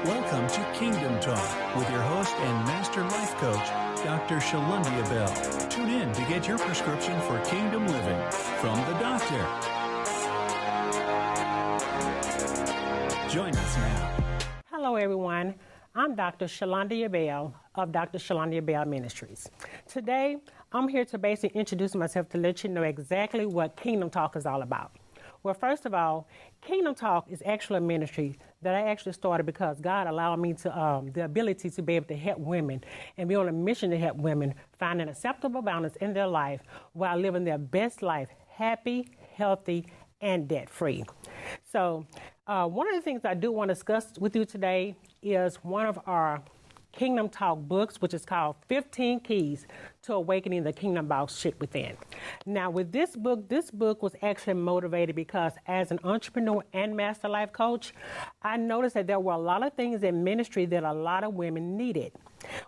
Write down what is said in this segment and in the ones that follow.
Welcome to Kingdom Talk with your host and master life coach, Dr. Shullundia Bell. Tune in to get your prescription for kingdom living from the doctor. Join us now. Hello, everyone. I'm Dr. Shullundia Bell of Dr. Shullundia Bell Ministries. Today, I'm here to basically introduce myself to let you know exactly what Kingdom Talk is all about. Well, first of all, Kingdom Talk is actually a ministry that I actually started because God allowed me to the ability to be able to help women and be on a mission to help women find an acceptable balance in their life while living their best life, happy, healthy, and debt-free. So one of the things I do want to discuss with you today is one of our Kingdom Talk books, which is called 15 Keys to Awakening the Kingdom Boss Chick Within. Now, with this book was actually motivated because as an entrepreneur and master life coach, I noticed that there were a lot of things in ministry that a lot of women needed.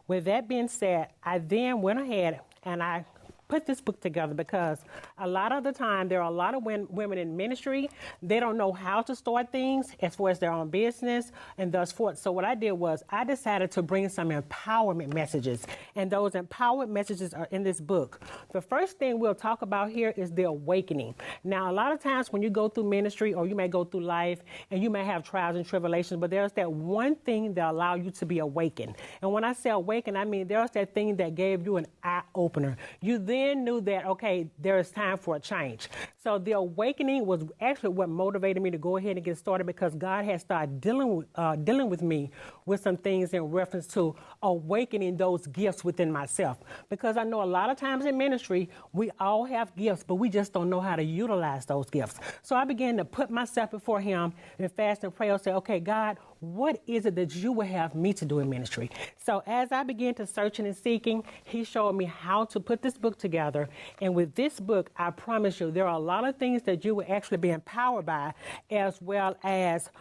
With that being said, I then went ahead and I put this book together because a lot of the time there are a lot of women in ministry, they don't know how to start things as far as their own business and thus forth. So what I did was I decided to bring some empowerment messages, and those empowerment messages are in this book. The first thing we'll talk about here is the awakening. Now, a lot of times when you go through ministry or you may go through life and you may have trials and tribulations, but there's that one thing that allows you to be awakened. And when I say awakened, I mean there's that thing that gave you an eye opener. You then knew that, okay, there is time for a change. So the awakening was actually what motivated me to go ahead and get started because God had started dealing with me with some things in reference to awakening those gifts within myself. Because I know a lot of times in ministry, we all have gifts, but we just don't know how to utilize those gifts. So I began to put myself before Him and fast and pray and say, okay, God, what is it that you would have me to do in ministry? So as I began to searching and seeking, He showed me how to put this book together. And with this book, I promise you, there are a lot of things that you will actually be empowered by as well as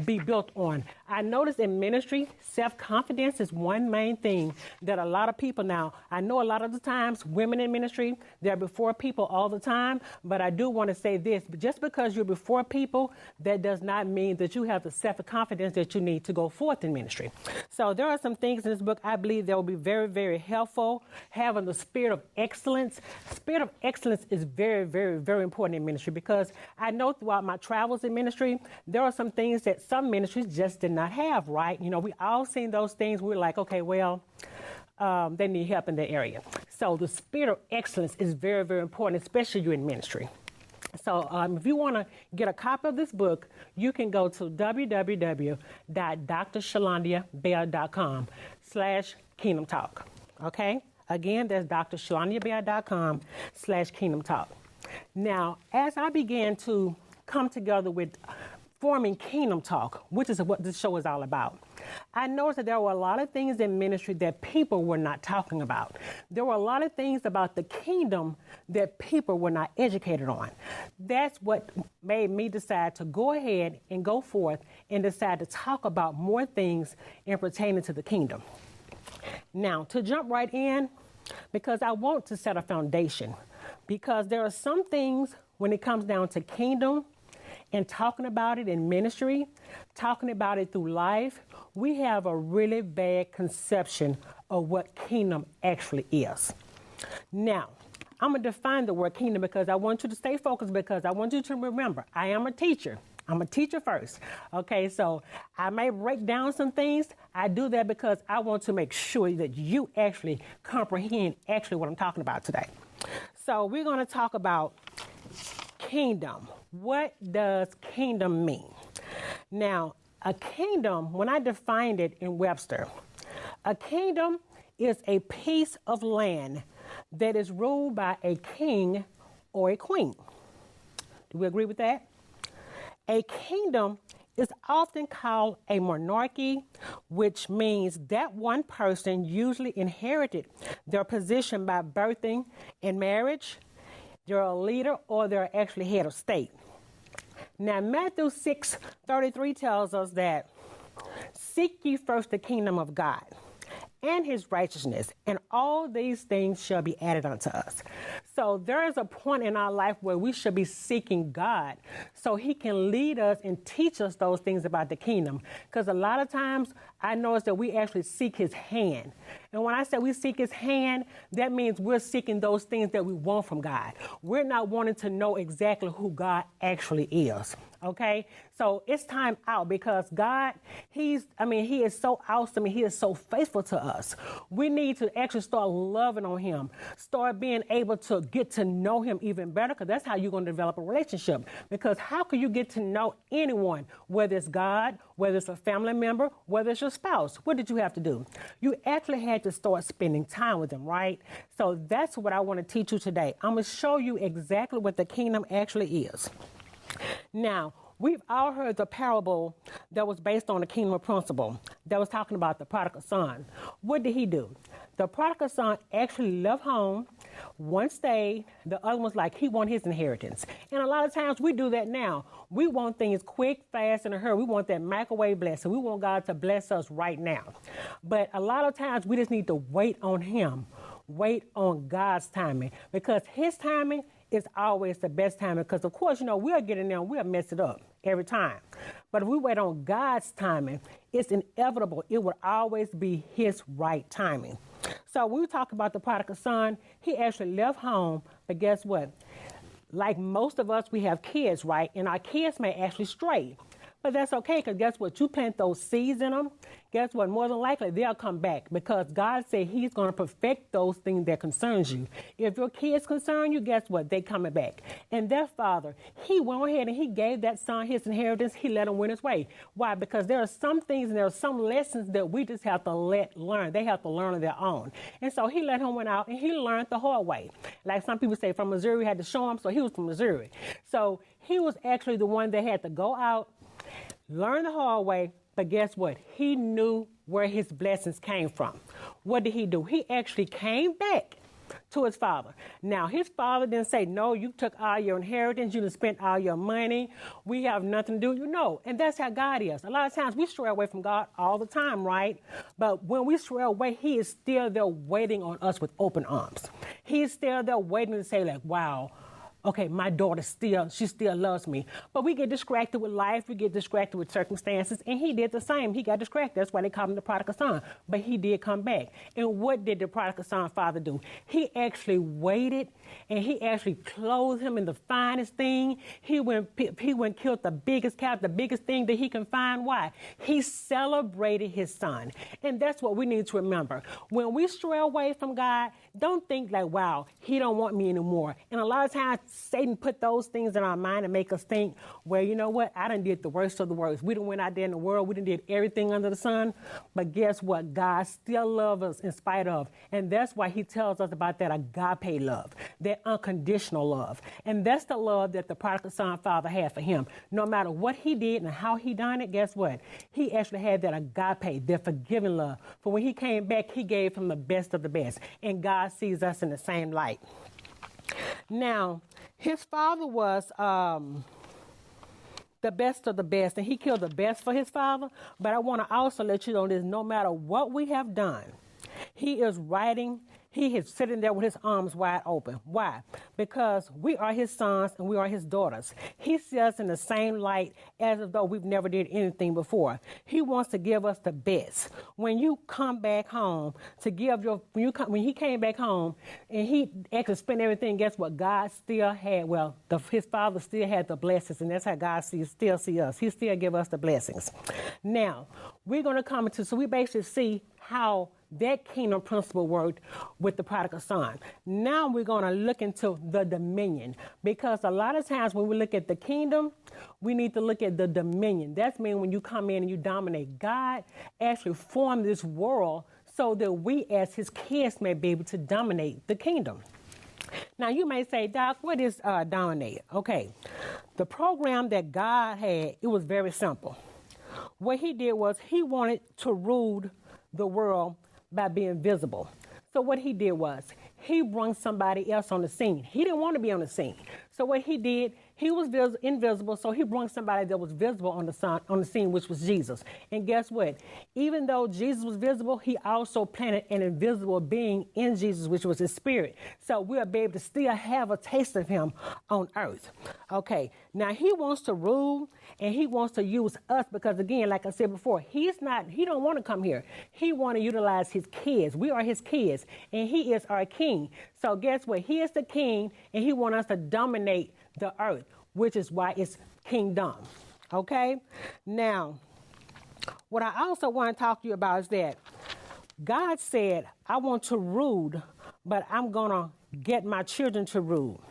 be built on. I noticed in ministry, self-confidence is one main thing that a lot of people now, I know a lot of the times women in ministry, they're before people all the time, but I do want to say this, just because you're before people, that does not mean that you have the self-confidence that you need to go forth in ministry. So there are some things in this book I believe that will be very, very helpful. Having the spirit of excellence. Spirit of excellence is very, very, very important in ministry because I know throughout my travels in ministry, there are some things that some ministries just did not have, right? You know, we all seen those things. We're like, okay, well, they need help in that area. So the spirit of excellence is very, very important, especially you in ministry. So if you want to get a copy of this book, you can go to www.drshulundiabell.com/Kingdom Talk. Okay? Again, that's drshulundiabell.com/Kingdom Talk. Now, as I began to come together with forming Kingdom Talk, which is what this show is all about, I noticed that there were a lot of things in ministry that people were not talking about. There were a lot of things about the kingdom that people were not educated on. That's what made me decide to go ahead and go forth and decide to talk about more things in pertaining to the kingdom. Now, to jump right in, because I want to set a foundation, because there are some things when it comes down to kingdom and talking about it in ministry, talking about it through life, we have a really bad conception of what kingdom actually is. Now, I'm going to define the word kingdom because I want you to stay focused because I want you to remember, I am a teacher. I'm a teacher first. Okay, so I may break down some things. I do that because I want to make sure that you actually comprehend actually what I'm talking about today. So we're going to talk about kingdom. What does kingdom mean? Now, a kingdom, when I defined it in Webster, a kingdom is a piece of land that is ruled by a king or a queen. Do we agree with that? A kingdom is often called a monarchy, which means that one person usually inherited their position by birthing in marriage. They're a leader or they're actually head of state. Now, Matthew 6:33 tells us that, seek ye first the kingdom of God and his righteousness, and all these things shall be added unto us. So there is a point in our life where we should be seeking God so he can lead us and teach us those things about the kingdom. Because a lot of times I notice that we actually seek his hand. And when I say we seek his hand, that means we're seeking those things that we want from God. We're not wanting to know exactly who God actually is. Okay, so it's time out because God, he is so awesome and he is so faithful to us. We need to actually start loving on him, start being able to get to know him even better, because that's how you're going to develop a relationship. Because how can you get to know anyone, whether it's God, whether it's a family member, whether it's your spouse? What did you have to do? You actually had to start spending time with them, right? So that's what I want to teach you today. I'm going to show you exactly what the kingdom actually is. Now, we've all heard the parable that was based on the kingdom principle that was talking about the prodigal son. What did he do? The prodigal son actually left home. One stayed, the other one's like he wanted his inheritance. And a lot of times we do that now. We want things quick, fast, in a hurry. We want that microwave blessing. We want God to bless us right now. But a lot of times we just need to wait on him. Wait on God's timing, because his timing is always the best timing. Because, of course, we'll get in there and we'll mess it up every time. But if we wait on God's timing, it's inevitable. It will always be his right timing. So when we talk about the prodigal son, he actually left home. But guess what? Like most of us, we have kids, right? And our kids may actually stray. But that's okay, because guess what? You plant those seeds in them. Guess what? More than likely, they'll come back, because God said he's going to perfect those things that concerns you. If your kids concern you, guess what? They coming back. And their father, he went ahead and he gave that son his inheritance. He let him win his way. Why? Because there are some things and there are some lessons that we just have to learn. They have to learn on their own. And so he let him went out and he learned the hard way. Like some people say, from Missouri, we had to show him. So he was from Missouri. So he was actually the one that had to go out, learn the hard way, but guess what? He knew where his blessings came from. What did he do? He actually came back to his father. Now, his father didn't say, no, you took all your inheritance, you done spent all your money, we have nothing to do. And that's how God is. A lot of times we stray away from God all the time, right? But when we stray away, he is still there waiting on us with open arms. He is still there waiting to say, like, wow, okay, my daughter she still loves me. But we get distracted with life. We get distracted with circumstances. And he did the same. He got distracted. That's why they called him the prodigal son. But he did come back. And what did the prodigal son father do? He actually waited, and he actually clothed him in the finest thing. He went and killed the biggest calf, the biggest thing that he can find. Why? He celebrated his son. And that's what we need to remember. When we stray away from God, don't think like, wow, he don't want me anymore. And a lot of times, Satan put those things in our mind and make us think, well, you know what? I done did the worst of the worst. We done went out there in the world. We done did everything under the sun. But guess what? God still loves us in spite of. And that's why he tells us about that agape love, that unconditional love. And that's the love that the prodigal son father had for him. No matter what he did and how he done it, guess what? He actually had that agape, that forgiving love. For when he came back, he gave him the best of the best. And God sees us in the same light. Now, his father was the best of the best, and he killed the best for his father. But I want to also let you know this: no matter what we have done, he is sitting there with his arms wide open. Why? Because we are his sons and we are his daughters. He sees us in the same light as though we've never did anything before. He wants to give us the best. When you come back home when he came back home and he actually spent everything, guess what? God still had, his father still had the blessings, and that's how God still see us. He still give us the blessings. Now, we're going to come into, so we basically see how that kingdom principle worked with the prodigal son. Now we're going to look into the dominion, because a lot of times when we look at the kingdom, we need to look at the dominion. That's mean when you come in and you dominate. God actually formed this world so that we as his kids may be able to dominate the kingdom. Now you may say, Doc, what is dominate? Okay, the program that God had, it was very simple. What he did was he wanted to rule the world by being visible. So what he did was he brought somebody else on the scene. He didn't want to be on the scene. So what he did, He was invisible, so he brought somebody that was visible on the scene, which was Jesus. And guess what? Even though Jesus was visible, he also planted an invisible being in Jesus, which was his spirit. So we'll be able to still have a taste of him on earth. Okay, now he wants to rule and he wants to use us because, again, like I said before, he don't want to come here. He want to utilize his kids. We are his kids, and he is our king. So guess what? He is the king, and he wants us to dominate the earth, which is why it's kingdom. Okay? Now, what I also want to talk to you about is that God said, I want to rule, but I'm going to get my children to rule.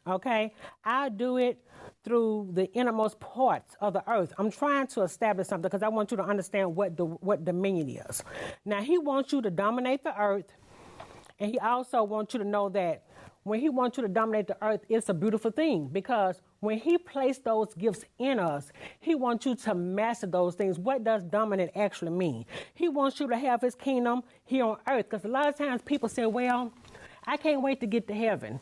Okay? I do it through the innermost parts of the earth. I'm trying to establish something because I want you to understand what dominion is. Now, he wants you to dominate the earth, and he also wants you to know that when he wants you to dominate the earth, it's a beautiful thing because when he placed those gifts in us, he wants you to master those things. What does dominate actually mean? He wants you to have his kingdom here on earth because a lot of times people say, well, I can't wait to get to heaven.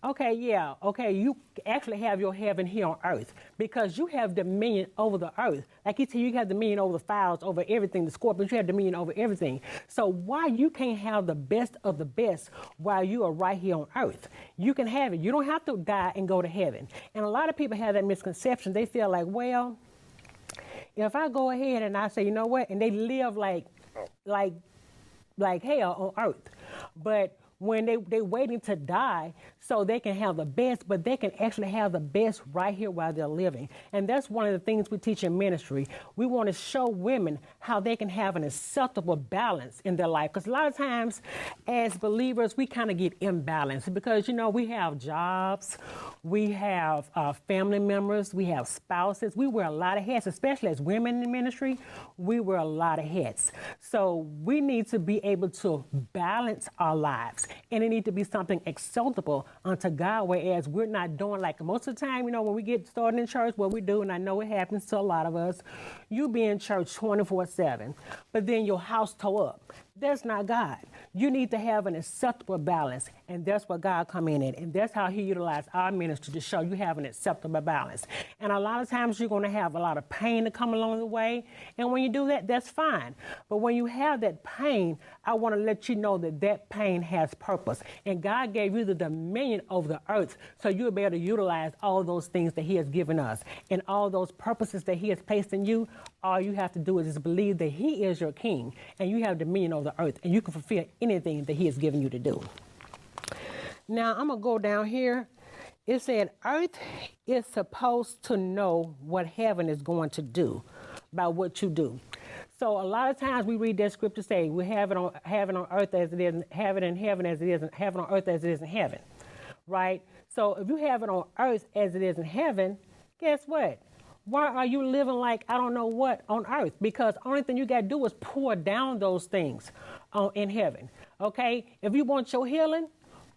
Okay, yeah, okay, you actually have your heaven here on earth because you have dominion over the earth. Like he said, you have dominion over the fowls, over everything, the scorpions, you have dominion over everything. So why you can't have the best of the best while you are right here on earth? You can have it. You don't have to die and go to heaven. And a lot of people have that misconception. They feel like, well, if I go ahead and I say, you know what, and they live like hell on earth. But when they waiting to die so they can have the best, but they can actually have the best right here while they're living. And that's one of the things we teach in ministry. We want to show women how they can have an acceptable balance in their life. Because a lot of times as believers, we kind of get imbalanced because, you know, we have jobs, we have family members, we have spouses. We wear a lot of hats, especially as women in ministry. We wear a lot of hats. So we need to be able to balance our lives. And it needs to be something acceptable unto God, whereas we're not doing like most of the time, you know, when we get started in church, what we do, and I know it happens to a lot of us, you be in church 24/7, but then your house tore up. That's not God. You need to have an acceptable balance, and that's what God come in at, and that's how he utilized our ministry to show you have an acceptable balance. And a lot of times you're going to have a lot of pain to come along the way, and when you do that, that's fine. But when you have that pain, I want to let you know that that pain has purpose, and God gave you the dominion over the earth, so you'll be able to utilize all those things that he has given us, and all those purposes that he has placed in you. All you have to do is just believe that he is your king, and you have dominion over the earth, and you can fulfill anything that he has given you to do. Now, I'm going to go down here. It said, earth is supposed to know what heaven is going to do by what you do. So a lot of times we read that scripture say, we have it on earth as it is, have it in heaven as it is, and have it on earth as it is in heaven, right? So if you have it on earth as it is in heaven, guess what? Why are you living like I don't know what on earth? Because only thing you got to do is pour down those things in heaven, okay? If you want your healing,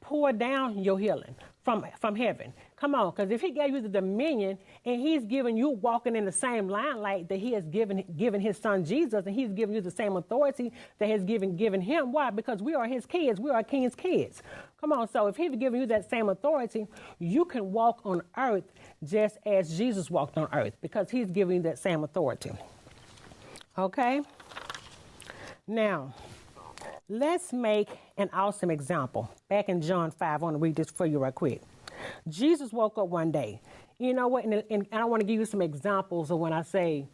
pour down your healing from heaven. Come on, because if he gave you the dominion and he's giving you walking in the same limelight that he has given his son Jesus, and he's giving you the same authority that he's given him. Why? Because we are his kids. We are king's kids. Come on, so if he's giving you that same authority, you can walk on earth just as Jesus walked on earth because he's giving you that same authority. Okay? Now, let's make an awesome example. Back in John 5, I want to read this for you right quick. Jesus woke up one day. You know what? And I want to give you some examples of when I say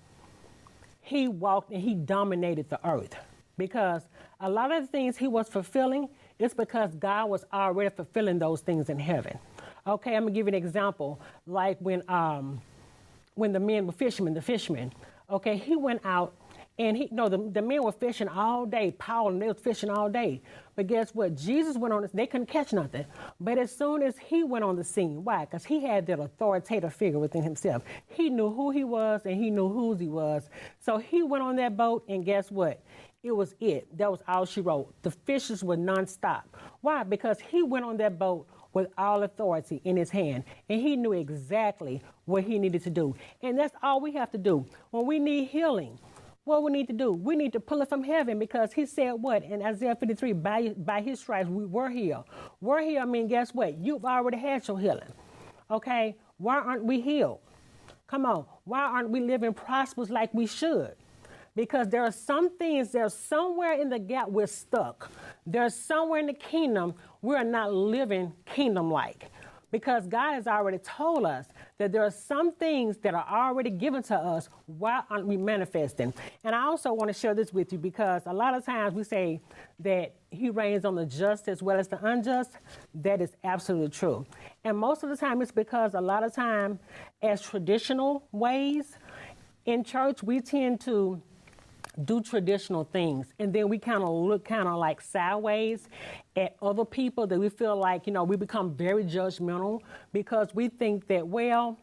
he walked and he dominated the earth. Because a lot of the things he was fulfilling is because God was already fulfilling those things in heaven. Okay, I'm going to give you an example. Like when the men were the fishermen. Okay, he went out. And the men were fishing all day, Paul, and they was fishing all day. But guess what? Jesus went on, they couldn't catch nothing. But as soon as he went on the scene, why? Because he had that authoritative figure within himself. He knew who he was and he knew whose he was. So he went on that boat and guess what? It was it. That was all she wrote. The fishes were nonstop. Why? Because he went on that boat with all authority in his hand. And he knew exactly what he needed to do. And that's all we have to do. When we need healing, what we need to do? We need to pull it from heaven because he said what? In Isaiah 53, by his stripes we were healed. We're healed, I mean, guess what? You've already had your healing, okay? Why aren't we healed? Come on. Why aren't we living prosperous like we should? Because there are some things, there's somewhere in the gap we're stuck. There's somewhere in the kingdom we're not living kingdom-like. Because God has already told us that there are some things that are already given to us. Why aren't we manifesting? And I also want to share this with you because a lot of times we say that he reigns on the just as well as the unjust. That is absolutely true. And most of the time it's because a lot of time as traditional ways in church, we tend to do traditional things. And then we kind of look kind of like sideways at other people that we feel like, we become very judgmental because we think that, well,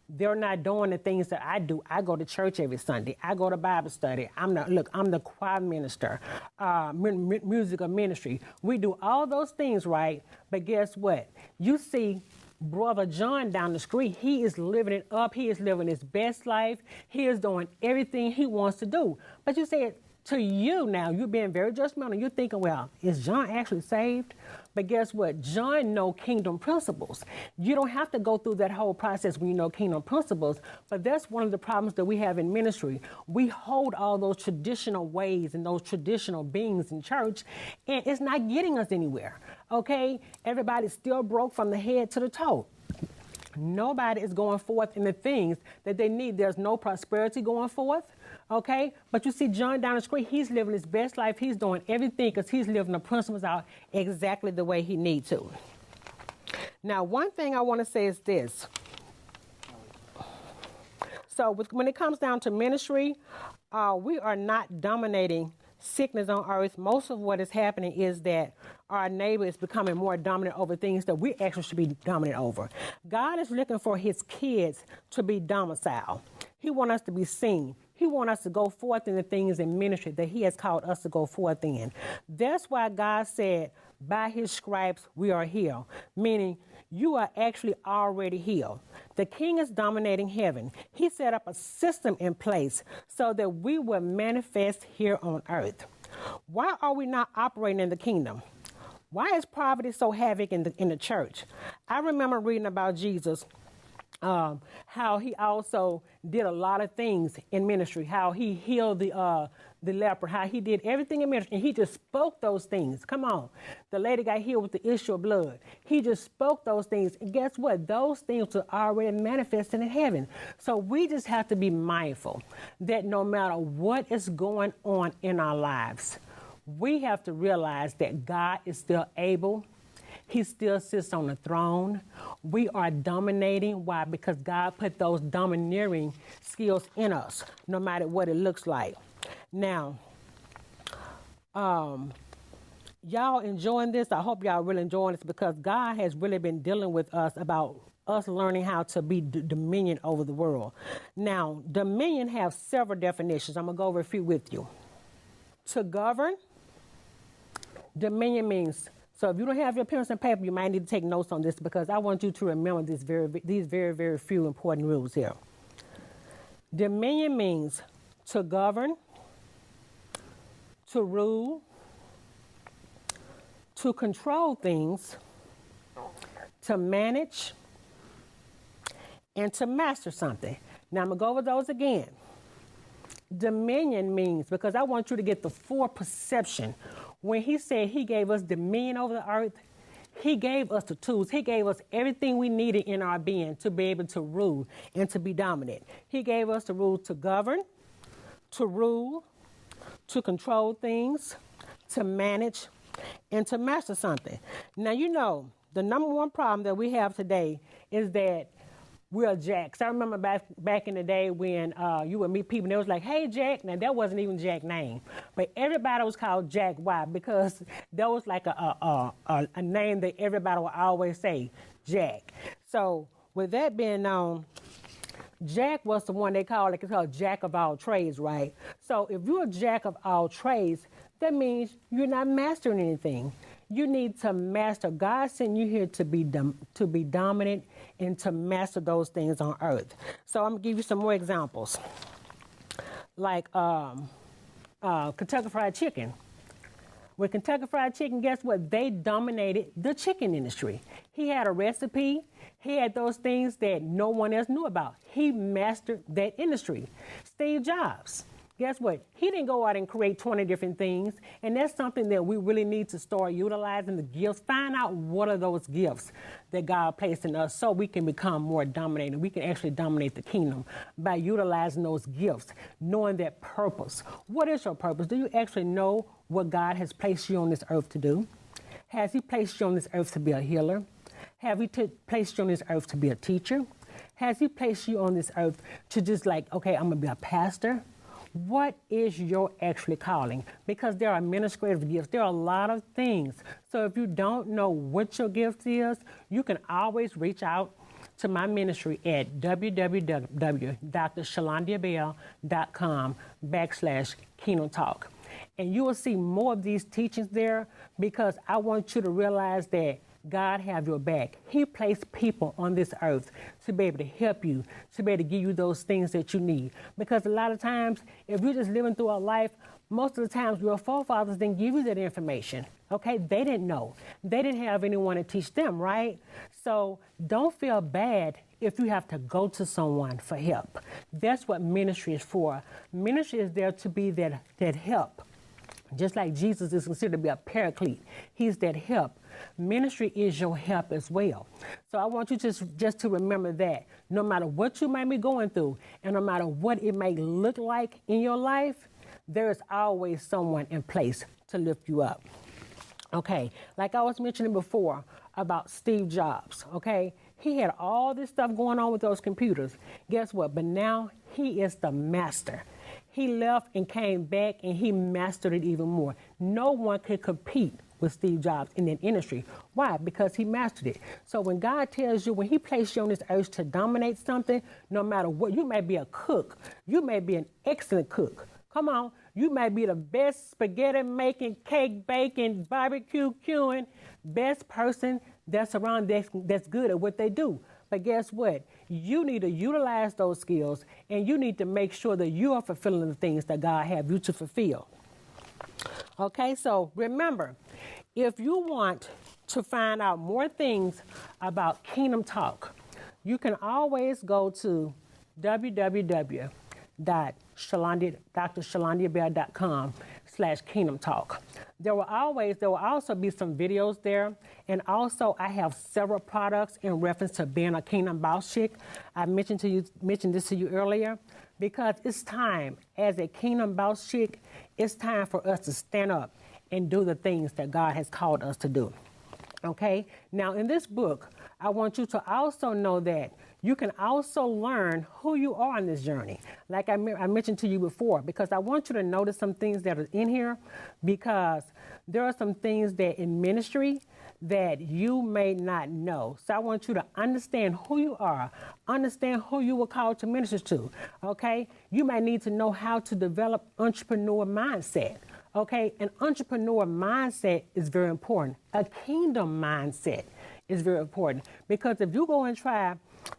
they're not doing the things that I do. I go to church every Sunday. I go to Bible study. I'm the choir minister, musical ministry. We do all those things, right? But guess what? You see Brother John down the street, he is living it up. He is living his best life. He is doing everything he wants to do. But you say it to you now, you're being very judgmental. You're thinking, well, is John actually saved? But guess what? John knows kingdom principles. You don't have to go through that whole process when you know kingdom principles. But that's one of the problems that we have in ministry. We hold all those traditional ways and those traditional beings in church, and it's not getting us anywhere. Okay? Everybody's still broke from the head to the toe. Nobody is going forth in the things that they need. There's no prosperity going forth. Okay? But you see John down the street, he's living his best life. He's doing everything because he's living the principles out exactly the way he needs to. Now, one thing I want to say is this. So when it comes down to ministry, we are not dominating sickness on earth. Most of what is happening is that our neighbor is becoming more dominant over things that we actually should be dominant over. God is looking for his kids to be domiciled. He wants us to be seen. He wants us to go forth in the things in ministry that he has called us to go forth in. That's why God said, by his stripes we are healed, meaning you are actually already healed. The king is dominating heaven. He set up a system in place so that we will manifest here on earth. Why are we not operating in the kingdom? Why is poverty so havoc in the church? I remember reading about Jesus, how he also did a lot of things in ministry, how he healed the leper, how he did everything in ministry, and he just spoke those things. Come on. The lady got healed with the issue of blood. He just spoke those things, and guess what? Those things are already manifesting in heaven. So we just have to be mindful that no matter what is going on in our lives, we have to realize that God is still able. He still sits on the throne. We are dominating. Why? Because God put those domineering skills in us, no matter what it looks like. Now, y'all enjoying this? I hope y'all really enjoying this because God has really been dealing with us about us learning how to be dominion over the world. Now, dominion has several definitions. I'm going to go over a few with you. To govern, dominion means, so if you don't have your pencil and paper, you might need to take notes on this because I want you to remember these very, very few important rules here. Dominion means to govern, to rule, to control things, to manage, and to master something. Now I'm going to go over those again. Dominion means, because I want you to get the full perception. When he said he gave us dominion over the earth, he gave us the tools. He gave us everything we needed in our being to be able to rule and to be dominant. He gave us the rules to govern, to rule, to control things, to manage, and to master something. Now, you know, the number one problem that we have today is that we're Jacks. I remember back in the day when you would meet people and they was like, hey, Jack. Now, that wasn't even Jack's name. But everybody was called Jack. Why? Because that was like a name that everybody would always say, Jack. So with that being known, Jack was the one they called, like it's called Jack of all trades, right? So if you're a Jack of all trades, that means you're not mastering anything. You need to master. God sent you here to be dominant and to master those things on earth. So I'm going to give you some more examples. Like Kentucky Fried Chicken. With Kentucky Fried Chicken, guess what? They dominated the chicken industry. He had a recipe. He had those things that no one else knew about. He mastered that industry. Steve Jobs, guess what? He didn't go out and create 20 different things. And that's something that we really need to start utilizing, the gifts. Find out what are those gifts that God placed in us so we can become more dominating. We can actually dominate the kingdom by utilizing those gifts, knowing that purpose. What is your purpose? Do you actually know what God has placed you on this earth to do? Has he placed you on this earth to be a healer? Have he placed you on this earth to be a teacher? Has he placed you on this earth to just like, okay, I'm going to be a pastor? What is your actually calling? Because there are administrative gifts. There are a lot of things. So if you don't know what your gift is, you can always reach out to my ministry at www.drshulundiabell.com/Kingdom Talk. And you will see more of these teachings there because I want you to realize that God have your back. He placed people on this earth to be able to help you, to be able to give you those things that you need. Because a lot of times, if you're just living through a life, most of the times your forefathers didn't give you that information. Okay, they didn't know. They didn't have anyone to teach them, right? So don't feel bad if you have to go to someone for help. That's what ministry is for. Ministry is there to be that help. Just like Jesus is considered to be a paraclete. He's that help. Ministry is your help as well. So I want you just to remember that no matter what you might be going through and no matter what it may look like in your life, there is always someone in place to lift you up. Okay, like I was mentioning before about Steve Jobs, okay? He had all this stuff going on with those computers. Guess what? But now he is the master. He left and came back and he mastered it even more. No one could compete with Steve Jobs in that industry. Why? Because he mastered it. So when God tells you, when he placed you on this earth to dominate something, no matter what, you may be a cook. You may be an excellent cook. Come on. You may be the best spaghetti making, cake baking, barbecue queuing, best person that's around that's good at what they do. But guess what? You need to utilize those skills and you need to make sure that you are fulfilling the things that God have you to fulfill. Okay, so remember, if you want to find out more things about Kingdom Talk, you can always go to www.drshulundiabell.com/Kingdom Talk. There will also be some videos there. And also I have several products in reference to being a Kingdom Boss Chick. I mentioned this to you earlier because it's time as a Kingdom Boss Chick, it's time for us to stand up and do the things that God has called us to do. Okay? Now in this book, I want you to also know that you can also learn who you are on this journey. Like I mentioned to you before, because I want you to notice some things that are in here because there are some things that in ministry that you may not know. So I want you to understand who you are, understand who you were called to minister to, okay? You may need to know how to develop entrepreneur mindset, okay? An entrepreneur mindset is very important. A kingdom mindset is very important because if you go and try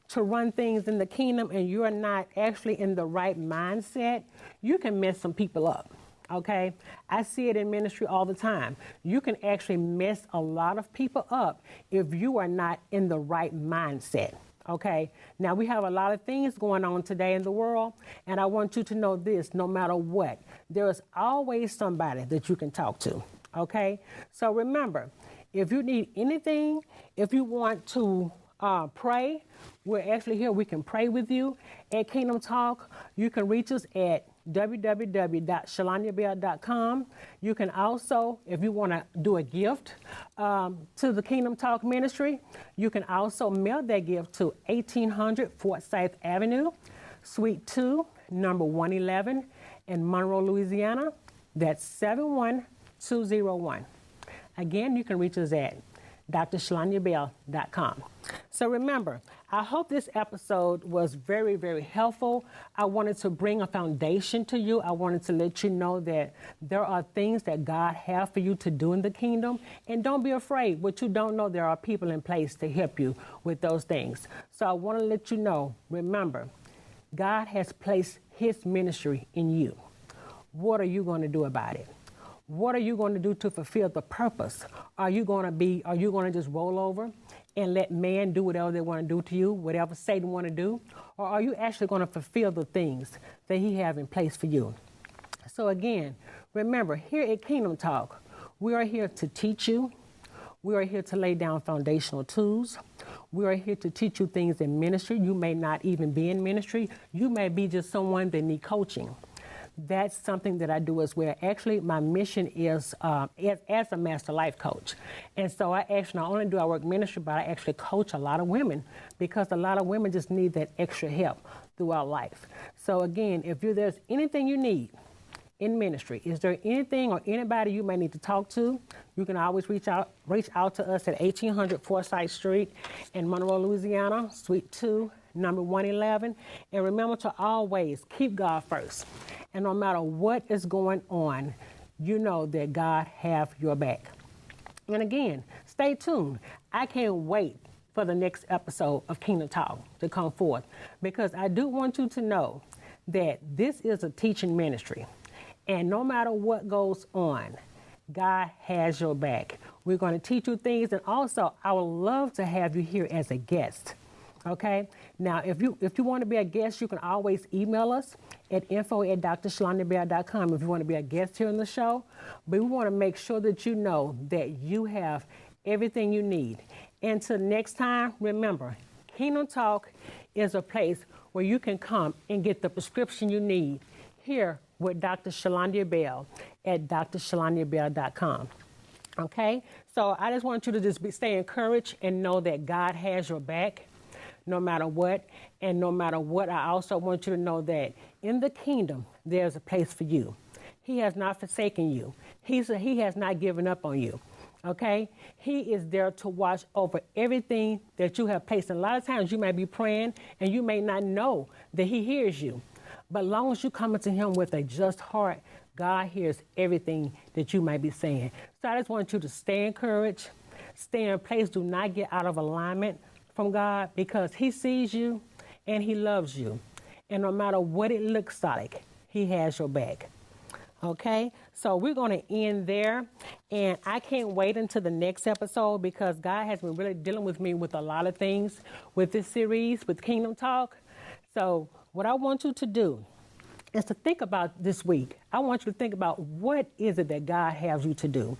to run things in the kingdom and you're not actually in the right mindset, you can mess some people up. Okay, I see it in ministry all the time. You can actually mess a lot of people up if you are not in the right mindset. Okay, now we have a lot of things going on today in the world, and I want you to know this: no matter what, there is always somebody that you can talk to. Okay, so remember, if you need anything, if you want to pray, we're actually here. We can pray with you at Kingdom Talk. You can reach us at www.shulundiabell.com. You can also, if you want to do a gift to the Kingdom Talk Ministry, you can also mail that gift to 1800 Forsyth Avenue, Suite 2, number 111 in Monroe, Louisiana. That's 71201. Again, you can reach us at drshulundiabell.com. So remember, I hope this episode was very, very helpful. I wanted to bring a foundation to you. I wanted to let you know that there are things that God has for you to do in the kingdom. And don't be afraid. What you don't know, there are people in place to help you with those things. So I want to let you know, remember, God has placed his ministry in you. What are you going to do about it? What are you going to do to fulfill the purpose? Are you going to just roll over and let man do whatever they want to do to you, whatever Satan want to do? Or are you actually going to fulfill the things that he has in place for you? So again, remember, here at Kingdom Talk, we are here to teach you. We are here to lay down foundational tools. We are here to teach you things in ministry. You may not even be in ministry. You may be just someone that need coaching. That's something that I do as well. Actually, my mission is as a master life coach. And so I actually not only do I work ministry, but I actually coach a lot of women because a lot of women just need that extra help throughout life. So again, if there's anything you need in ministry, is there anything or anybody you may need to talk to, you can always reach out to us at 1800 Forsyth Street in Monroe, Louisiana, Suite 2, number 111. And remember to always keep God first. And no matter what is going on, you know that God have your back. And again, stay tuned. I can't wait for the next episode of Kingdom Talk to come forth because I do want you to know that this is a teaching ministry. And no matter what goes on, God has your back. We're going to teach you things, and also I would love to have you here as a guest. Okay? Now, if you want to be a guest, you can always email us at info@drshulundiabell.com if you want to be a guest here on the show. But we want to make sure that you know that you have everything you need. Until next time, remember, Kingdom Talk is a place where you can come and get the prescription you need here with Dr. Shullundia Bell at drshulundiabell.com. Okay? So I just want you to just stay encouraged and know that God has your back no matter what. And no matter what, I also want you to know that in the kingdom, there's a place for you. He has not forsaken you. He has not given up on you. Okay? He is there to watch over everything that you have placed. And a lot of times you may be praying and you may not know that he hears you. But as long as you come to him with a just heart, God hears everything that you might be saying. So I just want you to stay encouraged, stay in place. Do not get out of alignment from God because he sees you and he loves you. And no matter what it looks like, he has your back. Okay? So we're going to end there. And I can't wait until the next episode because God has been really dealing with me with a lot of things with this series, with Kingdom Talk. So what I want you to do is to think about this week. I want you to think about what is it that God has you to do.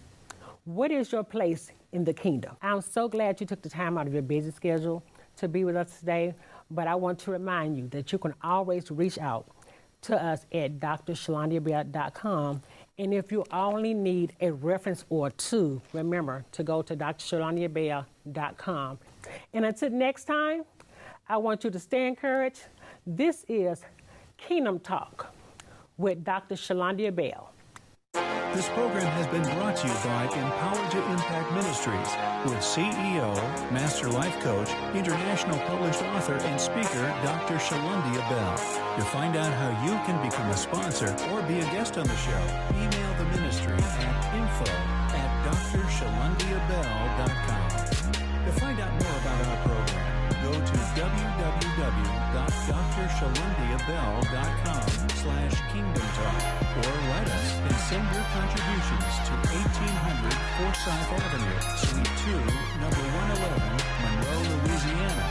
What is your place in the kingdom? I'm so glad you took the time out of your busy schedule to be with us today. But I want to remind you that you can always reach out to us at drshulundiabell.com. And if you only need a reference or two, remember to go to drshulundiabell.com. And until next time, I want you to stay encouraged. This is Kingdom Talk with Dr. Shullundia Bell. This program has been brought to you by Empowered to Impact Ministries with CEO, Master Life Coach, international published author, and speaker, Dr. Shullundia Bell. To find out how you can become a sponsor or be a guest on the show, email the ministry at info@drshulundiabell.com. To find out more about our program, go to www.drshulundiabell.com/Kingdom Talk or write us and send your contributions to 1800 Forsyth Avenue, Suite 2, number 111, Monroe, Louisiana,